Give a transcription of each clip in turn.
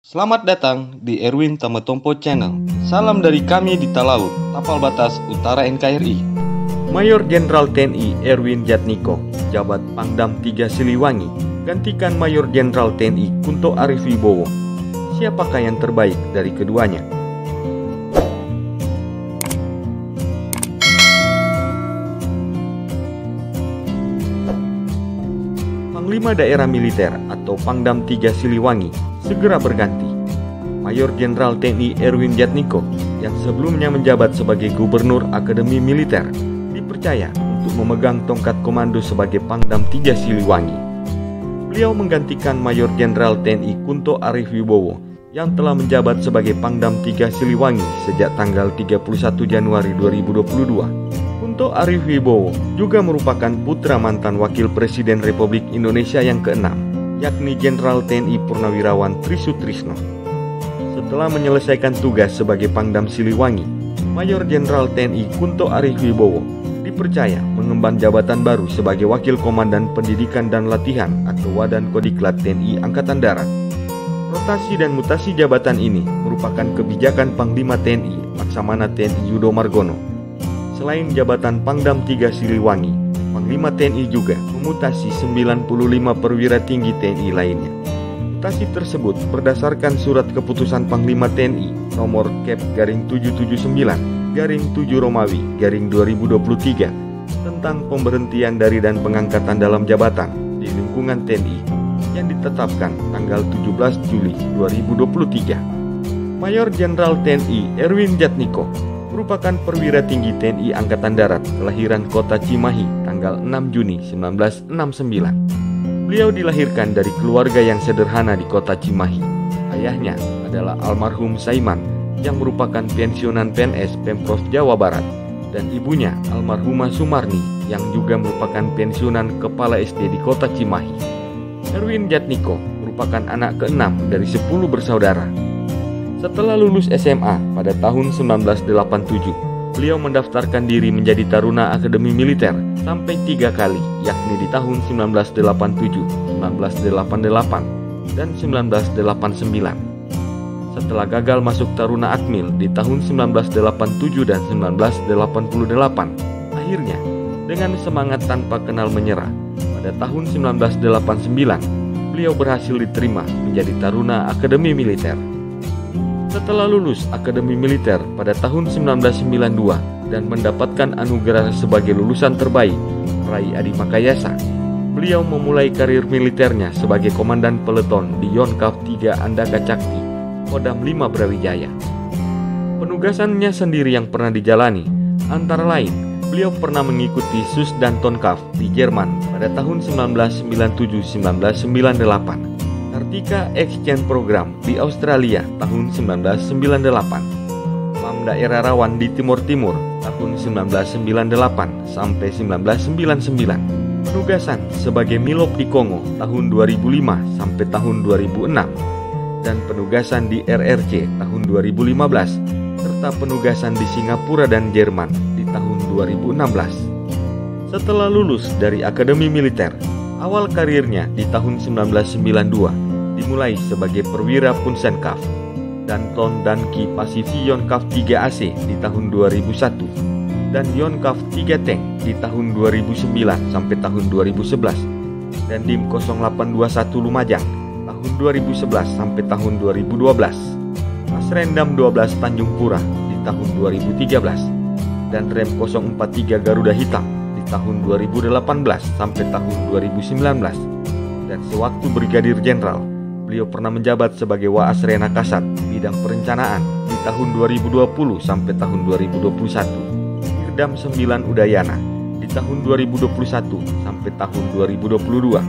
Selamat datang di Erwin Tametompo Channel. Salam dari kami di Talaut, Tapal Batas Utara NKRI. Mayor Jenderal TNI Erwin Jatniko, jabat Pangdam 3 Siliwangi, gantikan Mayor Jenderal TNI Kunto Arif Wibowo. Siapakah yang terbaik dari keduanya? Panglima Daerah Militer atau Pangdam 3 Siliwangi segera berganti. Mayor Jenderal TNI Erwin Jatniko yang sebelumnya menjabat sebagai Gubernur Akademi Militer dipercaya untuk memegang tongkat komando sebagai Pangdam 3 Siliwangi. Beliau menggantikan Mayor Jenderal TNI Kunto Arif Wibowo yang telah menjabat sebagai Pangdam 3 Siliwangi sejak tanggal 31 Januari 2022. Kunto Arif Wibowo juga merupakan putra mantan Wakil Presiden Republik Indonesia yang ke-6, yakni Jenderal TNI Purnawirawan Trisutrisno. Setelah menyelesaikan tugas sebagai Pangdam Siliwangi, Mayor Jenderal TNI Kunto Arif Wibowo dipercaya mengemban jabatan baru sebagai Wakil Komandan Pendidikan dan Latihan atau Wadan Kodiklat TNI Angkatan Darat. Rotasi dan mutasi jabatan ini merupakan kebijakan Panglima TNI Laksamana TNI Yudo Margono. Selain jabatan Pangdam 3 Siliwangi, Panglima TNI juga memutasi 95 perwira tinggi TNI lainnya. Mutasi tersebut berdasarkan surat keputusan Panglima TNI nomor Kep/779/7 Romawi /2023 tentang pemberhentian dari dan pengangkatan dalam jabatan di lingkungan TNI yang ditetapkan tanggal 17 Juli 2023. Mayor Jenderal TNI Erwin Jatniko merupakan perwira tinggi TNI Angkatan Darat kelahiran kota Cimahi tanggal 6 Juni 1969. Beliau dilahirkan dari keluarga yang sederhana di kota Cimahi. Ayahnya adalah almarhum Saiman yang merupakan pensiunan PNS Pemprov Jawa Barat dan ibunya almarhumah Sumarni yang juga merupakan pensiunan kepala SD di kota Cimahi. Erwin Jatniko merupakan anak ke-6 dari 10 bersaudara. Setelah lulus SMA pada tahun 1987, beliau mendaftarkan diri menjadi Taruna Akademi Militer sampai 3 kali, yakni di tahun 1987, 1988, dan 1989. Setelah gagal masuk Taruna Akmil di tahun 1987 dan 1988, akhirnya dengan semangat tanpa kenal menyerah, pada tahun 1989, beliau berhasil diterima menjadi Taruna Akademi Militer. Setelah lulus Akademi Militer pada tahun 1992 dan mendapatkan anugerah sebagai lulusan terbaik Rai Adi Makayasa, beliau memulai karir militernya sebagai Komandan Peleton di Yonkaf 3 Andaka Cakti, Kodam 5 Brawijaya. Penugasannya sendiri yang pernah dijalani, antara lain, beliau pernah mengikuti Sus dan Tonkaf di Jerman pada tahun 1997-1998. Kartika Exchange Program di Australia tahun 1998, PAM Daerah Rawan di Timur Timur tahun 1998 sampai 1999, penugasan sebagai Milop di Kongo tahun 2005 sampai tahun 2006, dan penugasan di RRC tahun 2015, serta penugasan di Singapura dan Jerman di tahun 2016. Setelah lulus dari Akademi Militer, awal karirnya di tahun 1992 dimulai sebagai perwira Punsenkaf dan Ton dan Ki Pasifi Yonkaf 3 AC di tahun 2001 dan Yonkaf 3 Tank di tahun 2009 sampai tahun 2011 dan Dim 0821 Lumajang tahun 2011 sampai tahun 2012, Masrendam 12 Tanjung Pura di tahun 2013 dan Rem 043 Garuda Hitam di tahun 2018 sampai tahun 2019, dan sewaktu Brigadir Jenderal, beliau pernah menjabat sebagai Waas Rena Kasat bidang perencanaan di tahun 2020 sampai tahun 2021, Irdam 9 Udayana di tahun 2021 sampai tahun 2022,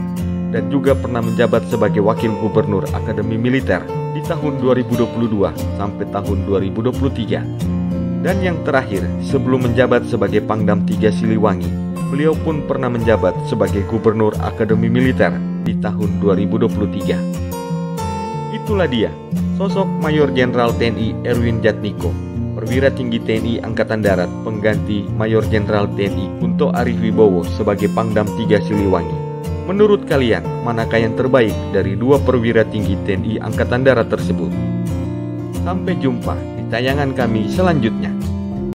dan juga pernah menjabat sebagai Wakil Gubernur Akademi Militer di tahun 2022 sampai tahun 2023. Dan yang terakhir, sebelum menjabat sebagai Pangdam 3 Siliwangi, beliau pun pernah menjabat sebagai Gubernur Akademi Militer di tahun 2023. Itulah dia, sosok Mayor Jenderal TNI Erwin Jatniko, perwira tinggi TNI Angkatan Darat pengganti Mayor Jenderal TNI Kunto Arif Wibowo sebagai Pangdam 3 Siliwangi. Menurut kalian, manakah yang terbaik dari dua perwira tinggi TNI Angkatan Darat tersebut? Sampai jumpa di tayangan kami selanjutnya.